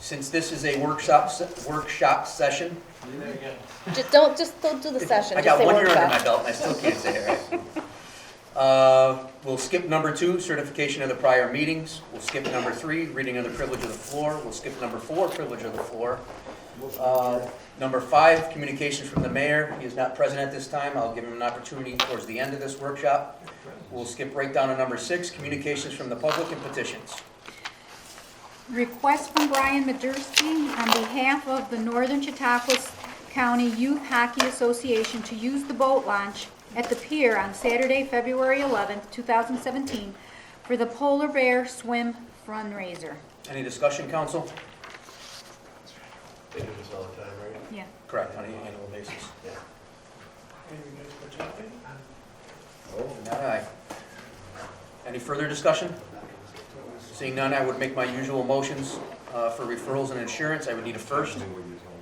Since this is a workshop session, Just don't do the session. I just got say 1 year under workshop. my belt and I still can't say it right. We'll skip number 2, certification of the prior meetings. We'll skip number 3, reading of the privilege of the floor. We'll skip number 4, privilege of the floor. Number 5, communications from the mayor. He is not present at this time. I'll give him an opportunity towards the end of this workshop. We'll skip right down to number 6, communications from the public and petitions. Request from Brian Madursky on behalf of the Northern Chautauqua County Youth Hockey Association to use the boat launch at the pier on Saturday, February 11th, 2017 for the Polar Bear Swim fundraiser. Any discussion, council? They do this all the time, right? Yeah. Correct, on an annual basis. Yeah. Not aye. Any further discussion? Seeing none, I would make my usual motions for referrals and insurance. I would need a first.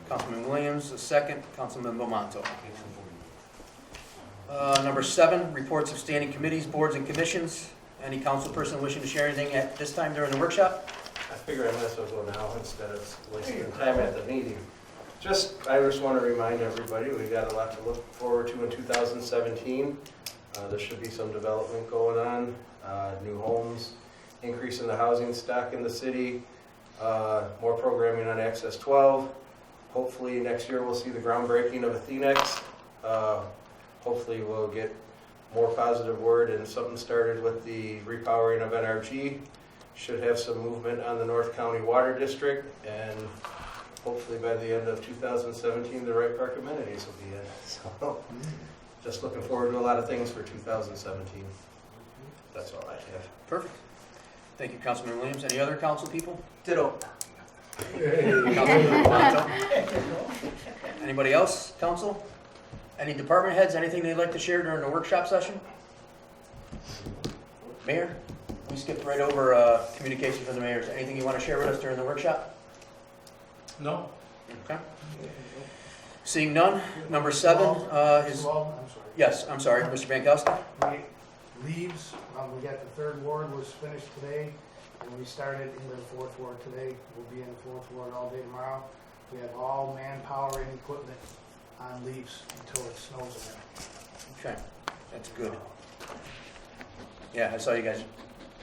Councilman Williams, a second. Councilman Belmonto. Number 7, reports of standing committees, boards, and commissions. Any council person wishing to share anything at this time during the workshop? I figure I might as well go now instead of wasting time at the meeting. I just want to remind everybody, we've got a lot to look forward to in 2017. There should be some development going on, new homes, increase in the housing stock in the city, more programming on Access 12. Hopefully next year we'll see the groundbreaking of Athenex. Hopefully we'll get more positive word and something started with the repowering of NRG. Should have some movement on the North County Water District, and hopefully by the end of 2017 the Wright Park amenities will be in. So just looking forward to a lot of things for 2017. That's all I have. Perfect. Thank you, Councilman Williams. Any other council people? Ditto. Councilman Belmonto? Anybody else, council? Any department heads, anything they'd like to share during the workshop session? Mayor? We skipped right over communications from the mayors. Anything you want to share with us during the workshop? No. Okay. Seeing none, number 7 is... Well, I'm sorry. Yes, I'm sorry, Mr. Bankowski. Leaves, we got the 3rd ward was finished today, and we started into the 4th ward today. We'll be in the 4th ward all day tomorrow. We have all manpower and equipment on leaves until it snows again. Okay, that's good. Yeah, I saw you guys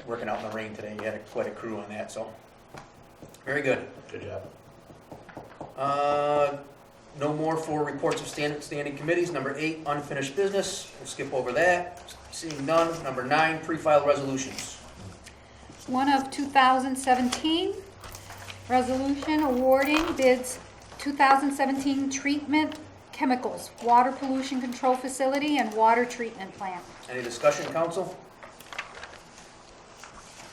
working out in the rain today. You had quite a crew on that, so very good. Good job. No more for reports of standing committees. Number 8, unfinished business. We'll skip over that. Seeing none. Number 9, pre-filed resolutions. One of 2017, resolution awarding bids 2017 treatment chemicals, water pollution control facility, and water treatment plant. Any discussion, council?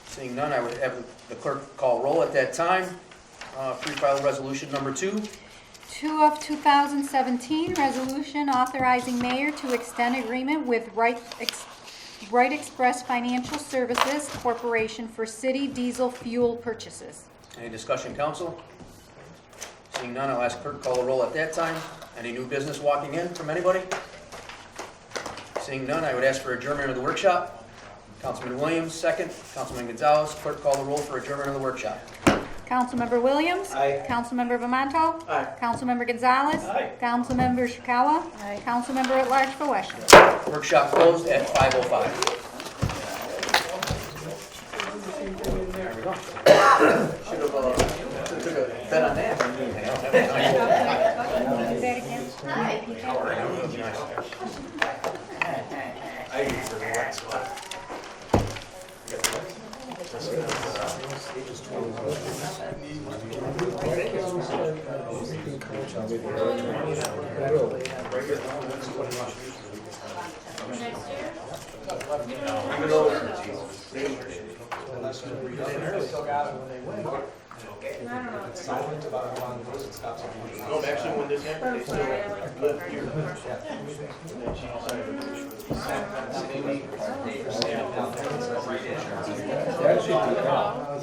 Seeing none, I would have the clerk call roll at that time. Pre-filed resolution number 2. 2 of 2017, resolution authorizing mayor to extend agreement with Right Express Financial Services Corporation for city diesel fuel purchases. Any discussion, council? Seeing none, I'll ask clerk call the roll at that time. Any new business walking in from anybody? Seeing none, I would ask for adjournment of the workshop. Councilman Williams, second. Councilman Gonzalez, clerk call the roll for adjournment of the workshop. Councilmember Williams. Aye. Councilmember Vermonto. Aye. Councilmember Gonzalez. Aye. Councilmember Shikawa. Aye. Councilmember at large for Washington. Workshop closed at 5:05. There we go. Should have took a bet on that. Do that again. I need to relax a lot. No, actually, when this happened, they still lived here. Is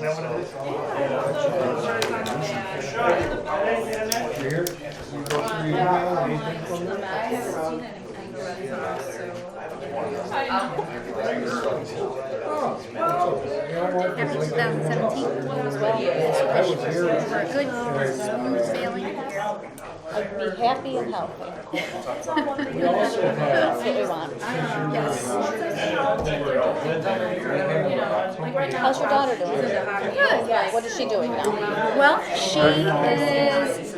that what it is? I haven't seen anything yet, so. after 2017 as well. For a good, smooth sailing year. I'd be happy and healthy. That's what we want. Yes. How's your daughter doing? Good. What is she doing now? Well, she is,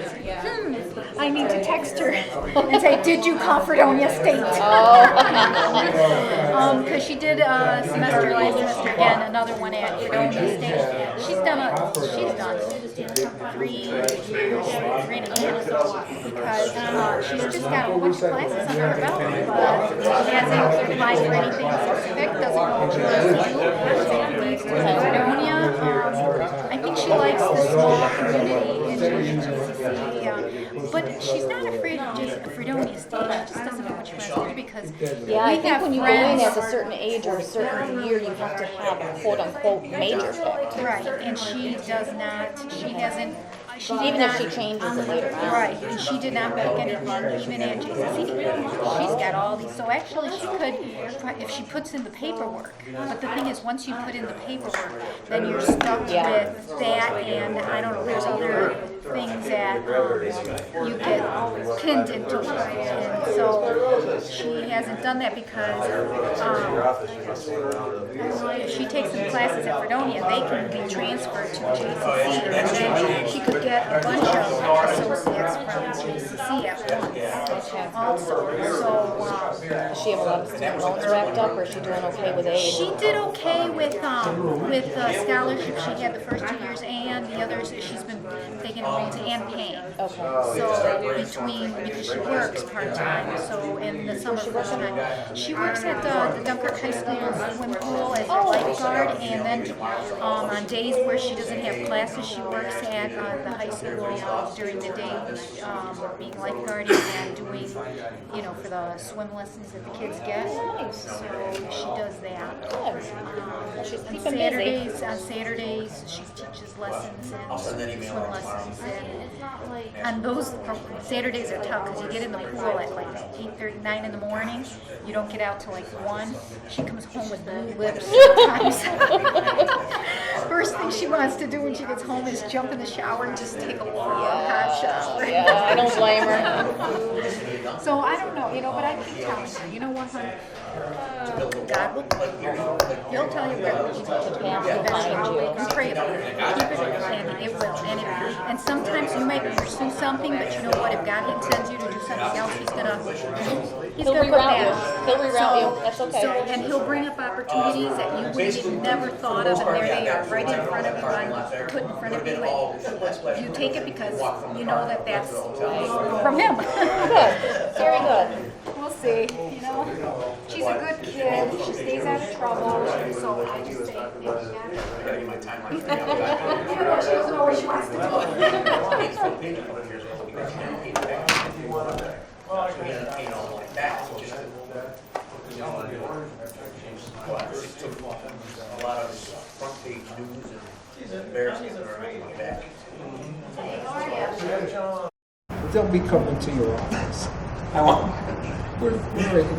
I need to text her and say, did you call Fredonia State? Because she did a semester last semester and another one at Fredonia State. She's done 3 years, 3.5, because she's just got a bunch of classes under her belt, but she hasn't applied for anything specific, doesn't know what she wants to do. Fredonia, I think she likes the small community in GCC, but she's not afraid of Fredonia State. She just doesn't know what she wants to do because Yeah, I we think have when you go in friends. at a certain age or a certain year, you have to have a quote-unquote major picked. Right, and she does not, she hasn't, she did Even if not, she changes it later on. right, and she did not pick anything even at JCC. She's got all these, so actually she could, if she puts in the paperwork, but the thing is, once you put in the paperwork, then you're stuck with that, and I don't know, there's other things that you get pinned into, and so she hasn't done that because if she takes some classes at Fredonia, they can be transferred to JCC, and then she could get a bunch of associates from JCC at once also. So Does she have a lot of student loans racked up, or is she doing okay with aid? she did okay with the scholarship she had the first 2 years, and the others she's been taking loans and paying. Okay. So between, because she works part-time, so in the summer full-time. She works at the Dunkirk High School swim pool as a lifeguard, and then on days where she doesn't have classes, she works at the high school during the day, being lifeguarding and doing, for the swim lessons that the kids get. So she does that. Good. She's On keeping busy. Saturdays, she teaches lessons and send that email swim out lessons. And on those Saturdays are tough because you get in the pool at like 8:30, 9 in the morning. You don't get out till like 1. She comes home with blue lips sometimes. First thing she wants to do when she gets home is jump in the shower and just take a long hot shower. Yeah, I don't blame her. So I don't know, but I keep telling her, you know what, honey? God will, he'll tell you where you need to be eventually. And pray about it. Keep it, and it will. And sometimes you might pursue something, but you know what? If God intends you to do something else, He's gonna He'll put reroute that. you. He'll reroute you. That's okay. So, and He'll bring up opportunities that you would have never thought of, and there they are, right in front of you, put in front of you. And you take it because you know that that's from Him. Good. Very good. We'll see. She's a good kid. She stays out of trouble. So I just say, I gotta get my timeline. she doesn't know what she wants to do. Like that, just a lot of front page news and embarrassment are making back. They'll be coming to your office. I want.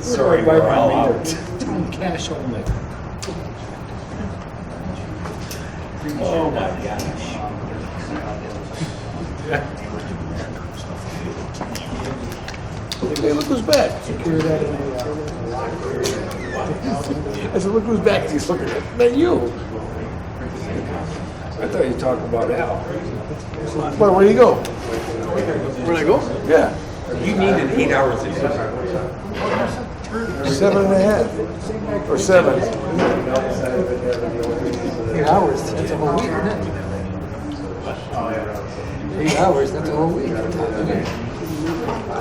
Sorry, we're all out. Tell them cash only. Oh my gosh. Hey, look who's back. I said, look who's back. He's looking at me. You. I thought you were talking about Al. Well, where do you go? Where'd I go? Yeah. You need an 8 hours a day. 7.5. Or 7. 8 hours. That's a whole week, isn't it? 8 hours. That's a whole week.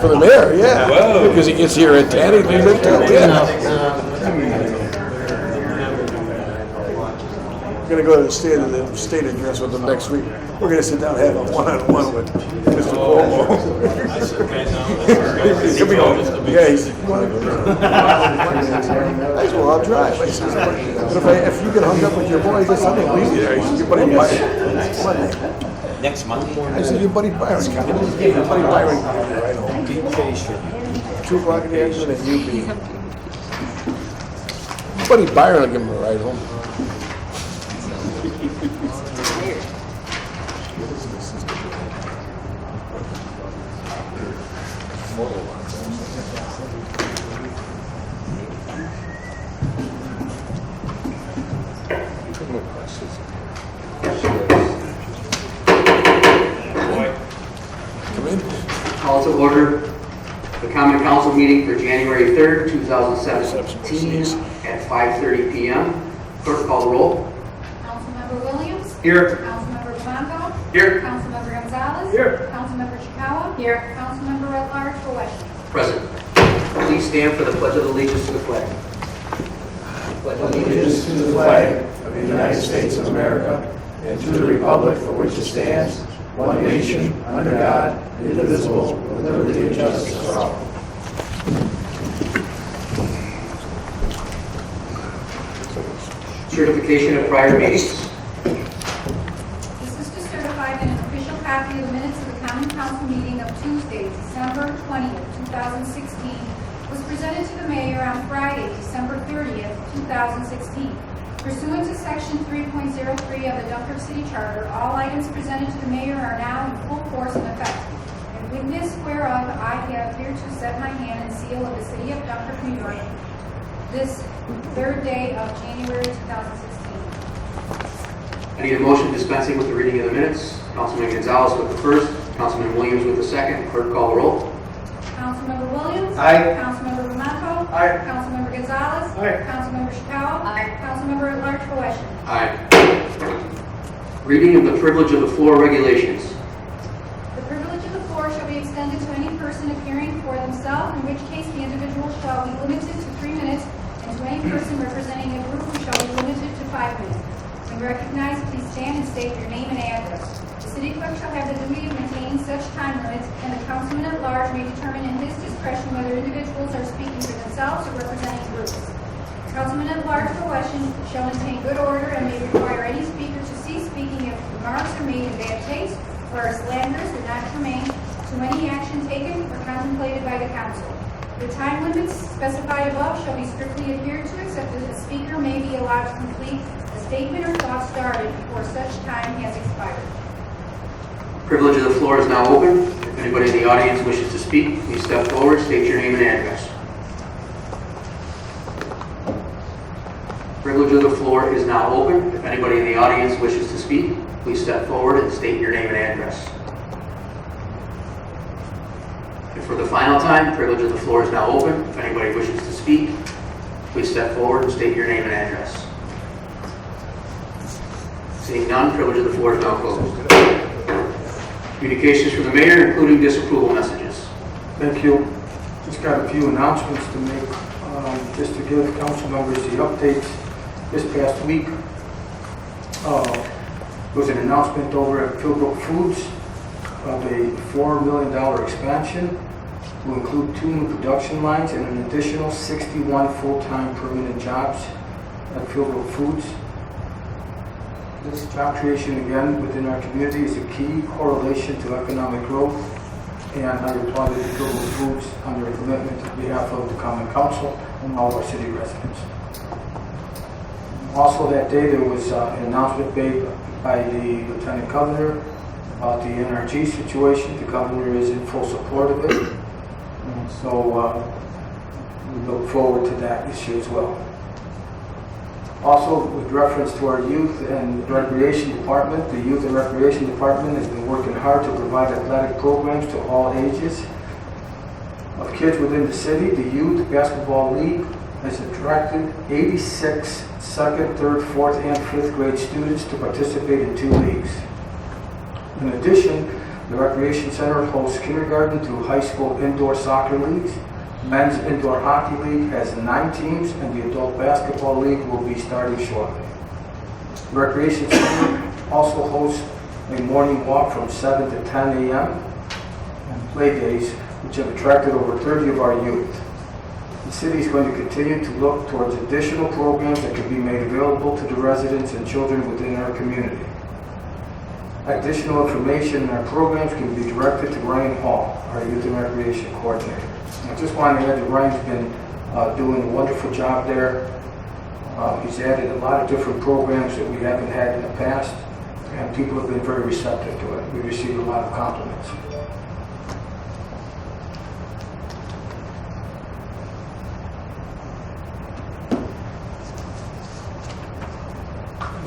For the mayor, yeah. Whoa. Because he gets here at 10, he leaves at 2. Yeah. We're gonna go to the state address with them next week. We're gonna sit down and have a one-on-one with Mr. Cuomo. He'll be going, yeah, he's. I said, well, I'll drive. I said, but if you get hung up with your boys, that's something we there. Your buddy Byron. Next Monday. I said, your buddy Byron coming. Your buddy Byron coming right home. Be patient. 2 o'clock in the afternoon at UB. Your buddy Byron will give him a ride home. Call to order the Common Council meeting for January 3rd, 2017 at 5:30 PM. Clerk, call the roll. Councilmember Williams? Here. Councilmember Blanco? Here. Councilmember Gonzalez? Here. Councilmember Chikawa? Here. Councilmember at Large Waleshnik? Present. Please stand for the Pledge of Allegiance to the flag. Pledge of Allegiance to the flag of the United States of America and to the republic for which it stands, one nation, under God, indivisible, with liberty and justice for all. Certification of prior meetings. This is to certify that an official copy of the minutes of the Common Council meeting of Tuesday, December 20th, 2016, was presented to the mayor on Friday, December 30th, 2016. Pursuant to Section 3.03 of the Dunkirk City Charter, all items presented to the mayor are now in full force and effect. In witness whereof, I have hereto set my hand and seal of the city of Dunkirk, New York, this third day of January 2016. I need a motion dispensing with the reading of the minutes. Councilman Gonzalez with the first, Councilman Williams with the second. Clerk, call the roll. Councilmember Williams? Aye. Councilmember Blanco? Aye. Councilmember Gonzalez? Aye. Councilmember Chikawa? Aye. Councilmember at Large Waleshnik? Aye. Reading of the privilege of the floor regulations. The privilege of the floor shall be extended to any person appearing for themselves, in which case the individual shall be limited to 3 minutes, and to any person representing a group who shall be limited to 5 minutes. When recognized, please stand and state your name and address. The city clerk shall have the duty of maintaining such time limits, and the councilman at large may determine in his discretion whether individuals are speaking for themselves or representing groups. Councilman at large for Washington shall maintain good order and may require any speaker to cease speaking if remarks are made in bad taste or are slanderous or not germane to any action taken or contemplated by the council. The time limits specified above shall be strictly adhered to, except that the speaker may be allowed to complete a statement or thought started before such time has expired. Privilege of the floor is now open. If anybody in the audience wishes to speak, please step forward, state your name and address. Privilege of the floor is now open. If anybody in the audience wishes to speak, please step forward and state your name and address. And for the final time, privilege of the floor is now open. If anybody wishes to speak, please step forward and state your name and address. Seeing none, privilege of the floor is now closed. Communications from the mayor, including disapproval messages. Thank you. Just got a few announcements to make, just to give council members the updates. This past week, there was an announcement over at Philbrook Foods of a $4 million expansion to include 2 new production lines and an additional 61 full-time permanent jobs at Philbrook Foods. This job creation, again, within our community is a key correlation to economic growth, and I applaud the Philbrook Foods on their commitment on behalf of the Common Council and all of our city residents. Also that day, there was an announcement made by the Lieutenant Governor about the NRG situation. The Governor is in full support of it, and so we look forward to that issue as well. Also, with reference to our youth and recreation department, the youth and recreation department has been working hard to provide athletic programs to all ages of kids within the city. The Youth Basketball League has attracted 86 second, third, fourth, and fifth grade students to participate in 2 leagues. In addition, the Recreation Center hosts kindergarten through high school indoor soccer leagues. Men's Indoor Hockey League has 9 teams, and the Adult Basketball League will be starting shortly. The Recreation Center also hosts a morning walk from 7 to 10 a.m. and play days, which have attracted over 30 of our youth. The city is going to continue to look towards additional programs that can be made available to the residents and children within our community. Additional information in our programs can be directed to Ryan Hall, our Youth and Recreation Coordinator. I just wanted to add that Ryan's been doing a wonderful job there. He's added a lot of different programs that we haven't had in the past, and people have been very receptive to it. We received a lot of compliments.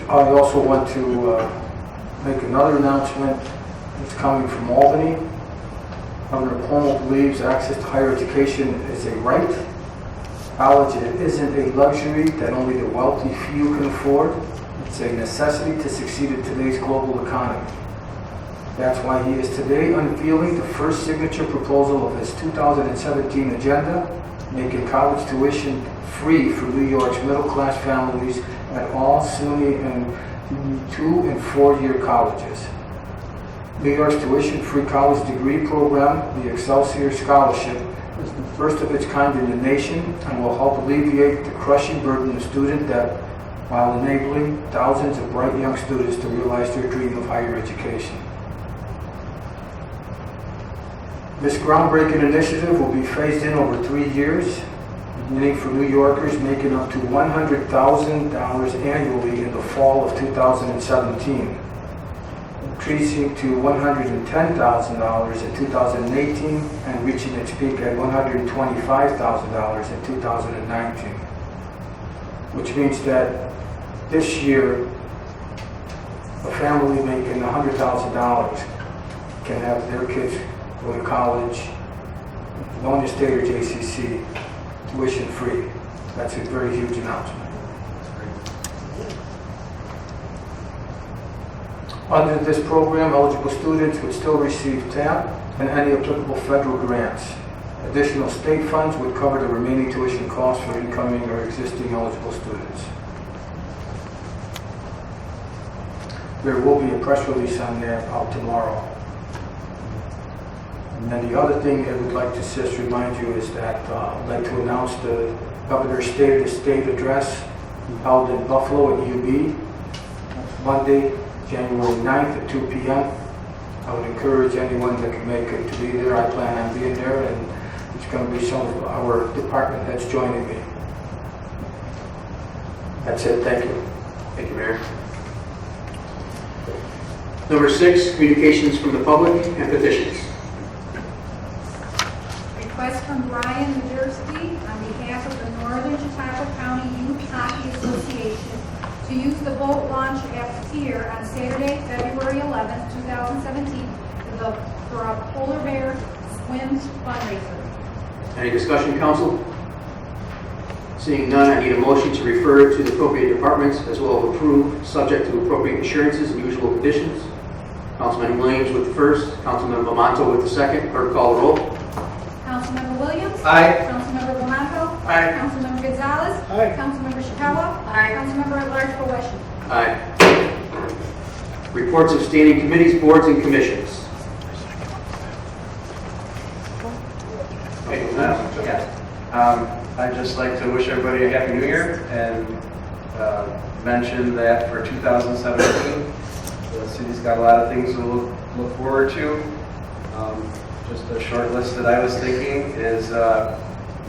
I also want to make another announcement. It's coming from Albany. Governor Cuomo believes access to higher education is a right. College isn't a luxury that only the wealthy few can afford. It's a necessity to succeed in today's global economy. That's why he is today unveiling the first signature proposal of his 2017 agenda, making college tuition free for New York's middle-class families at all SUNY and 2- and 4-year colleges. New York's tuition-free college degree program, the Excelsior Scholarship, is the first of its kind in the nation and will help alleviate the crushing burden of student debt while enabling thousands of bright young students to realize their dream of higher education. This groundbreaking initiative will be phased in over 3 years, beginning for New Yorkers making up to $100,000 annually in the fall of 2017, increasing to $110,000 in 2018 and reaching its peak at $125,000 in 2019, which means that this year a family making $100,000 can have their kids go to college, Illinois State or JCC, tuition free. That's a very huge announcement. Under this program, eligible students would still receive TAP and any applicable federal grants. Additional state funds would cover the remaining tuition costs for incoming or existing eligible students. There will be a press release on that out tomorrow. And then the other thing I would like to just remind you is that I'd like to announce the Governor's State of the State address held in Buffalo at UB Monday, January 9th at 2 p.m. I would encourage anyone that can make it to be there. I plan on being there, and it's going to be some of our department heads joining me. That's it. Thank you. Thank you, Mayor. Number 6, communications from the public and petitions. Request from Brian Majerski on behalf of the Northern Chautauqua County Youth Hockey Association to use the boat launch at the pier on Saturday, February 11th, 2017 for a polar bear swims fundraiser. Any discussion, council? Seeing none, I need a motion to refer to the appropriate departments as well as approve, subject to appropriate assurances and usual conditions. Councilman Williams with the first, Councilman Bamanto with the second. Clerk, call the roll. Councilmember Williams? Aye. Councilmember Bamanto? Aye. Councilmember Gonzalez? Aye. Councilmember Chikawa? Aye. Councilmember at-large Boweshi? Aye. Reports of standing committees, boards, and commissions. I'd just like to wish everybody a Happy New Year and mention that for 2017, the city's got a lot of things to look forward to. Just a short list that I was thinking is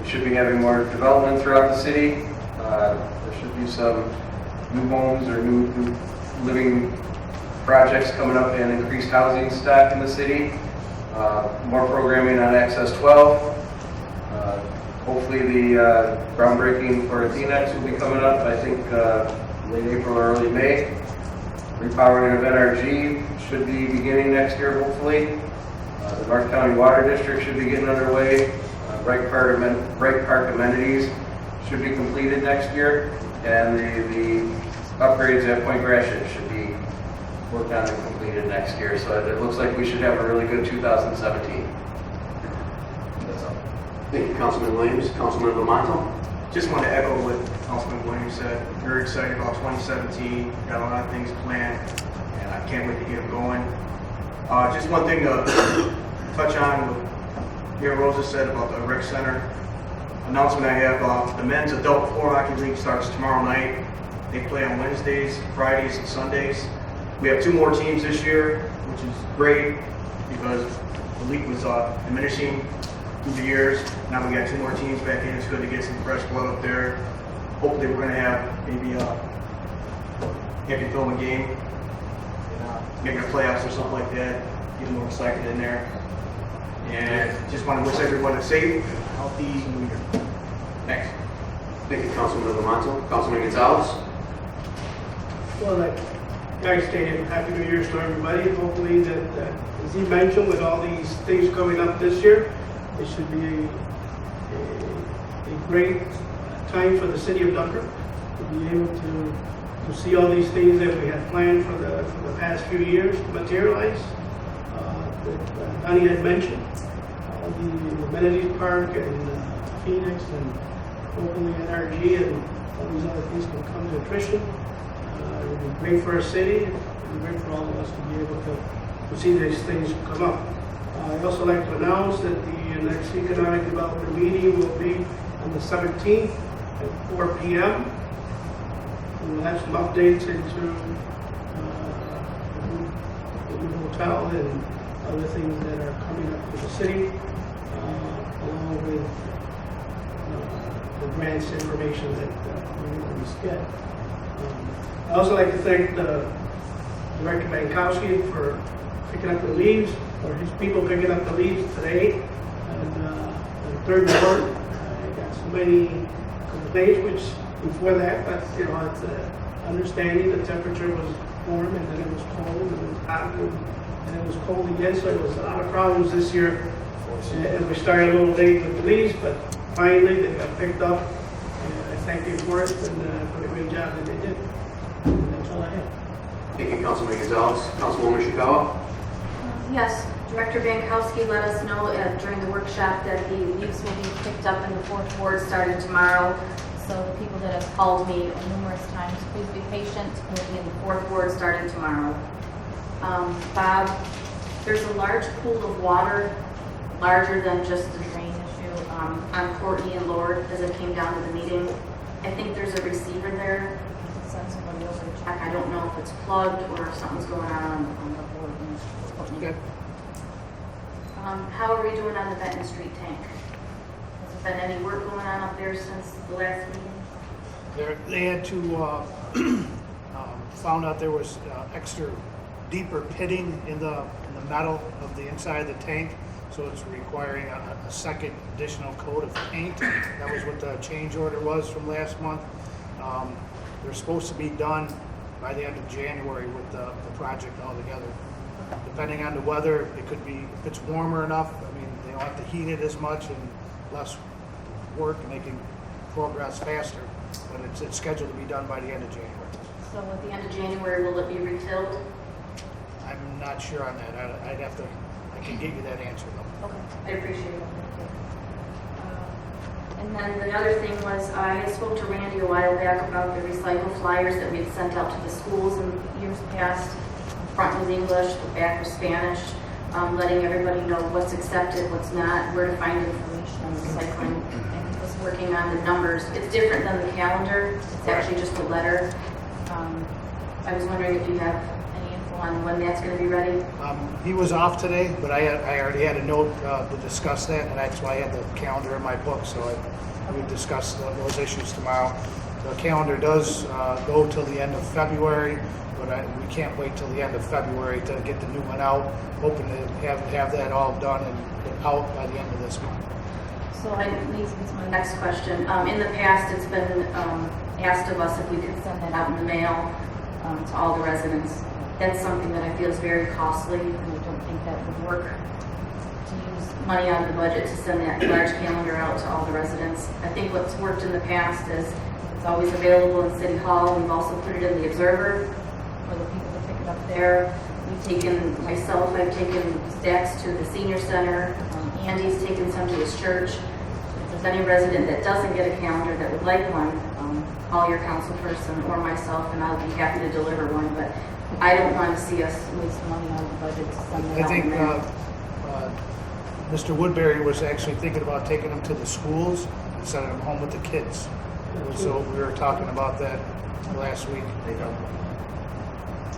we should be having more development throughout the city. There should be some new homes or new living projects coming up and increased housing stock in the city. More programming on Access 12. Hopefully the groundbreaking for Athenex will be coming up, I think late April or early May. Repowering of NRG should be beginning next year, hopefully. The North County Water District should be getting underway. Wright Park amenities should be completed next year. And the upgrades at Point Gratiot should be worked on and completed next year. So it looks like we should have a really good 2017. That's all. Thank you, Councilman Williams. Councilman Bamanto. Just want to echo what Councilman Williams said. Very excited about 2017. Got a lot of things planned, and I can't wait to get them going. Just one thing to touch on what Mayor Rosa said about the rec center. Announcement I have, the men's adult floor hockey league starts tomorrow night. They play on Wednesdays, Fridays, and Sundays. We have 2 more teams this year, which is great because the league was diminishing through the years. Now we got 2 more teams back in. It's good to get some fresh blood up there. hopefully we're gonna have maybe a empty film a game, maybe a playoffs or something like that, get more excitement in there. And just want to wish everyone a safe, healthy New Year. Thanks. Thank you, Councilman Lamonto. Councilman Gonzalez? Well, like Guy stated, Happy New Year's to everybody. Hopefully that, as he mentioned, with all these things coming up this year, it should be a great time for the city of Dunkirk to be able to see all these things that we had planned for the past few years to materialize. That Donnie had mentioned, the amenities park and Phoenix and hopefully NRG and all these other things can come to fruition. It would be great for our city, it would be great for all of us to be able to see these things come up. I'd also like to announce that the next economic development meeting will be on the 17th at 4 p.m. And we'll have some updates into the new hotel and other things that are coming up to the city, along with the grants information that we always get. I'd also like to thank Director Bankowski for picking up the leaves, or his people picking up the leaves today. And the third ward, I got so many complaints, which before that, but it's understanding the temperature was warm and then it was cold and it was hot and it was cold again, so there was a lot of problems this year. And we started a little late with the leaves, but finally they got picked up. And I thank you for it and for the great job that they did. And that's all I have. Thank you, Councilman Gonzalez. Councilwoman Ishikawa? Yes, Director Bankowski let us know during the workshop that the leaves will be picked up in the 4th Ward starting tomorrow. So the people that have called me numerous times, please be patient. We'll be in the 4th Ward starting tomorrow. Bob, there's a large pool of water, larger than just the drain issue, on Courtney and Lord as it came down to the meeting. I think there's a receiver there. Send somebody over to check. I don't know if it's plugged or if something's going on the board in Courtney. Okay. How are we doing on the Benton Street tank? Has there been any work going on up there since the last meeting? They had to, found out there was extra deeper pitting in the metal of the inside of the tank, so it's requiring a second additional coat of paint. That was what the change order was from last month. They're supposed to be done by the end of January with the project altogether. Depending on the weather, it could be, if it's warmer enough, I mean, they don't have to heat it as much and less work, and they can progress faster, but it's scheduled to be done by the end of January. So at the end of January, will it be refilled? I'm not sure on that. I can get you that answer though. Okay, I appreciate it. And then the other thing was, I spoke to Randy a while back about the recycle flyers that we had sent out to the schools in years past. The front was English, the back was Spanish, letting everybody know what's accepted, what's not, where to find information on recycling. And he was working on the numbers. It's different than the calendar. It's actually just a letter. I was wondering if you have any info on when that's going to be ready. He was off today, but I already had a note to discuss that, and that's why I had the calendar in my book, so we discuss those issues tomorrow. The calendar does go till the end of February, but we can't wait till the end of February to get the new one out. Hoping to have that all done and out by the end of this month. So that leads me to my next question. In the past, it's been asked of us if we could send that out in the mail to all the residents. That's something that I feel is very costly, and I don't think that would work to use money out of the budget to send that large calendar out to all the residents. I think what's worked in the past is it's always available in City Hall. We've also put it in the Observer for the people to pick it up there. I've taken stacks to the senior center. Andy's taken some to his church. If there's any resident that doesn't get a calendar that would like one, call your council person or myself, and I'll be happy to deliver one. But I don't want to see us waste money on the budget to send them I out. think Mr. Woodbury was actually thinking about taking them to the schools and sending them home with the kids. So we were talking about that last week.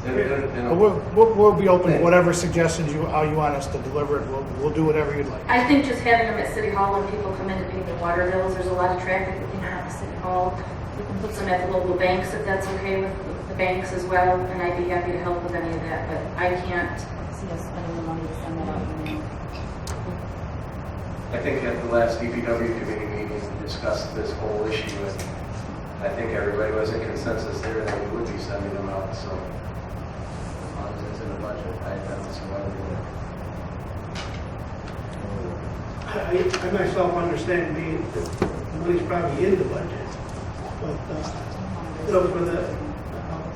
But we'll be open to whatever suggestions how you want us to deliver it. We'll do whatever you'd like. I think just having them at City Hall when people come in to pay their water bills, there's a lot of traffic that can happen at City Hall. We can put some at the local banks if that's okay with the banks as well, and I'd be happy to help with any of that, but I can't see us spending the money to send that out in the mail. I think at the last DPW committee meeting, we discussed this whole issue, and I think everybody was in consensus there that we would be sending them out, so as long as it's in the budget, I don't see why we would. I myself understand being, the money's probably in the budget, but,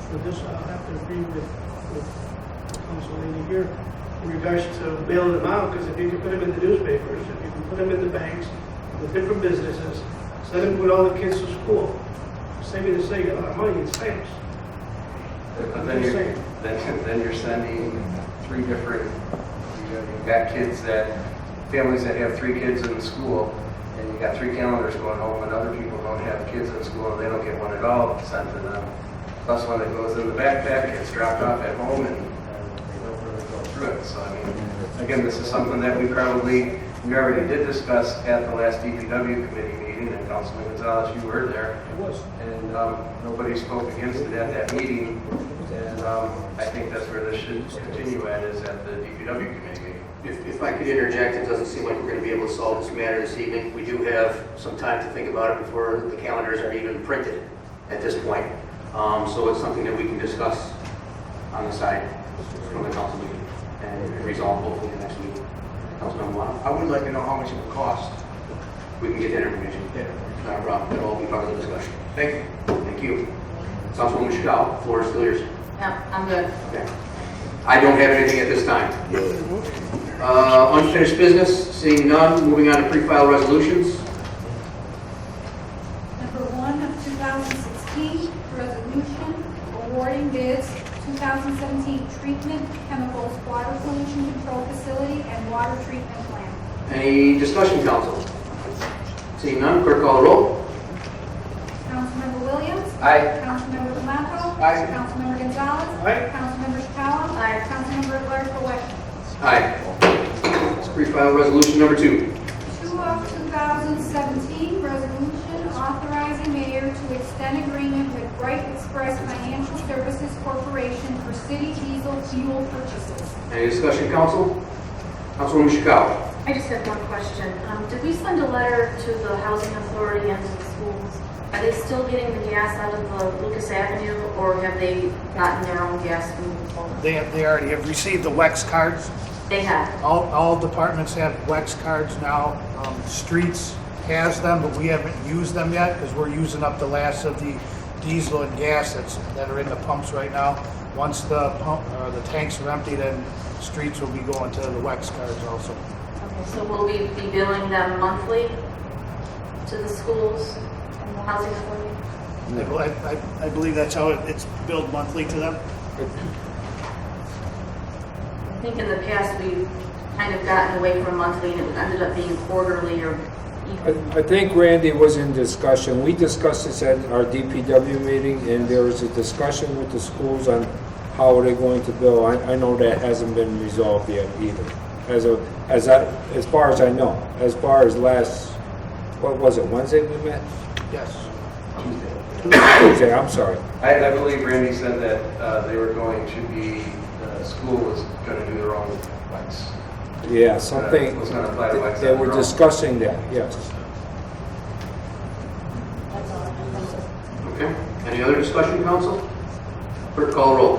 for this, I'll have to agree with Council Lady here in regards to bailing them out, because if you can put them in the newspapers, if you can put them in the banks, with different businesses, send them with all the kids to school, saving the city a lot of money in stamps. But then you're sending three different, you've got kids families that have 3 kids in the school, and you got 3 calendars going home, and other people don't have kids in school, and they don't get one at all sent to them. Plus one that goes in the backpack, gets dropped off at home, and they don't really go through it. So, I mean, again, this is something that we already did discuss at the last DPW committee meeting, and Councilman Gonzalez, you were there. It was. And nobody spoke against it at that meeting, and I think that's where this should continue at, is at the DPW committee meeting. If I could interject, it doesn't seem like we're going to be able to solve this matter this evening. We do have some time to think about it before the calendars are even printed at this point. So it's something that we can discuss on the side from the council meeting and resolve hopefully the next meeting. Councilman Milano? I would like to know how much it would cost. We can get that information. Yeah. Not a problem. That'll all be part of the discussion. Thank you. Thank you. Councilwoman Chicago, floor is still yours. No, I'm good. Okay. I don't have anything at this time. Unfinished business, seeing none, moving on to pre-file resolutions. Number 1 of 2016, resolution awarding bids 2017 treatment chemicals, water pollution control facility, and water treatment plant. Any discussion, council? Seeing none, clerk call the roll. Councilmember Williams? Aye. Councilmember Tomato? Aye. Councilmember Gonzalez? Aye. Councilmember Chakala? Aye. Councilmember at large Boweck? Aye. It's pre-file resolution number 2. 2 of 2017, resolution authorizing mayor to extend agreement with Bright Express Financial Services Corporation for city diesel fuel purchases. Any discussion, council? Councilwoman Chicago. I just have one question. Did we send a letter to the housing authority and to the schools? Are they still getting the gas out of the Lucas Avenue, or have they gotten their own gas moving forward? They already have received the WEX cards. They have. All departments have WEX cards now. Streets has them, but we haven't used them yet because we're using up the last of the diesel and gas that are in the pumps right now. Once the tanks are empty, then streets will be going to the WEX cards also. Okay, so will we be billing them monthly to the schools and the housing authority? I believe that's how it's billed monthly to them. I think in the past we've kind of gotten away from monthly and it ended up being quarterly or even. I think Randy was in discussion. We discussed this at our DPW meeting, and there was a discussion with the schools on how they're going to bill. I know that hasn't been resolved yet either. As far as I know, as far as last, what was it, Wednesday we met? Yes. Tuesday, I'm sorry. I believe Randy said that they were going to be, the school was going to do their own lights. Yeah, something, Was going to apply to lights. they were discussing that, yes. Okay. Any other discussion, council? Clerk call the roll.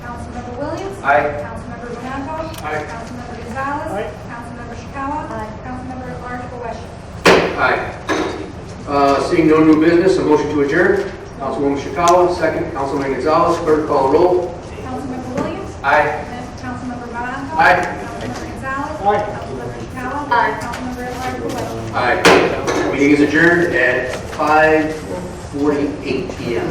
Councilmember Williams? Aye. Councilmember Donato? Aye. Councilmember Gonzalez? Aye. Councilmember Chakala? Aye. Councilmember at large Boweck? Aye. Seeing no new business, a motion to adjourn. Councilwoman Chicago, second. Councilman Gonzalez, clerk call the roll. Councilmember Williams? Aye. Councilmember Donato? Aye. Councilmember Gonzalez? Aye. Councilmember Chakala? Aye. Councilmember at large Boweck? Aye. Meeting is adjourned at 5:48 p.m.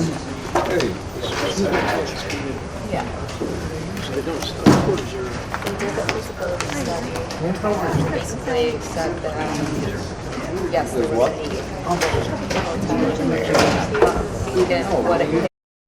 They said that, yes, there was What? an 80. He didn't, what it